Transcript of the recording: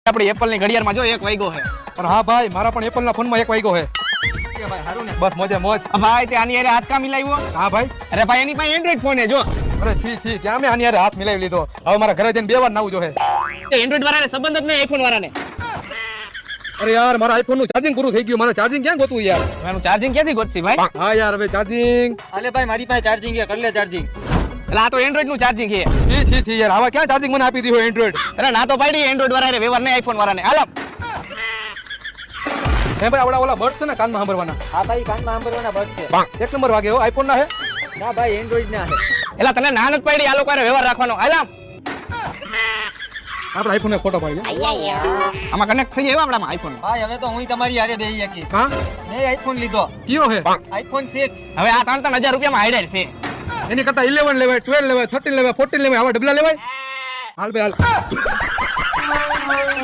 આપણી એપલ ની ઘડિયાળમાં જો 1 વાગ્યો છે. પણ હા ભાઈ મારા પણ એપલ ના ફોન માં 1 વાગ્યો છે. ભાઈ હારું ને બસ મોજે મોજ. ભાઈ તે આની હારે હાથ કા મિલાવ્યો? હા ભાઈ. અરે ભાઈ એની પાસે એન્ડ્રોઈડ ફોન છે જો. અરે છી ત્યાં મેં આની હારે હાથ મિલાવી લીધો. હવે મારા ઘરે જઈને 2 વાર નાવું જોઈએ. તે એન્ડ્રોઈડ વાળાને સંબંધ જ નહીં આઈફોન વાળાને. અરે યાર મારા આઈફોન નું ચાર્જિંગ પૂરું થઈ ગયું. મારે ચાર્જિંગ ક્યાં ગોતું યાર? એનું ચાર્જિંગ ક્યાંથી ગોતસી ભાઈ? હા યાર હવે ચાર્જિંગ. અલે ભાઈ મારી પાસે ચાર્જિંગ છે, કર લે ચાર્જિંગ. એટલે આ તો એન્ડ્રોઈડ નું ચાર્જિંગ છે. છી યાર આવા ક્યાં ચાર્જિંગ મને આપી દીધો એન્ડ્રોઈડ? અરે ના તો પાડી એન્ડ્રોઈડ વાળાને વ્યવહાર નહીં આઈફોન વાળાને. હાલો હે ભાઈ ઓલા બર્ડ છે ને કાનમાં સાંભળવાના. હા ભાઈ કાનમાં સાંભળવાના બસ છે. 1 નંબર વાગે હો. આઈફોન ના હે? ના ભાઈ એન્ડ્રોઈડ ના છે. એટલે તને ના નથી પાડી આ લોકો હારે વ્યવહાર રાખવાનો. હાલો આપણે આઈફોન ને ફોટો પાડી. આમાં કનેક્ટ થઈ જાય આપણામાં આઈફોન. ભાઈ હવે તો હું તમારી હારે બેહી શકીશ. હા મેં આઈફોન લીધો, કયો હે? આઈફોન 6. હવે આ 3,000 રૂપિયામાં હાઈડર છે. એની કરતા 11 લેવાય, 12 લેવાય, 13 લેવાય, 14 લેવાય, આવા ડબલા લેવાય. હાલ બે હાલ.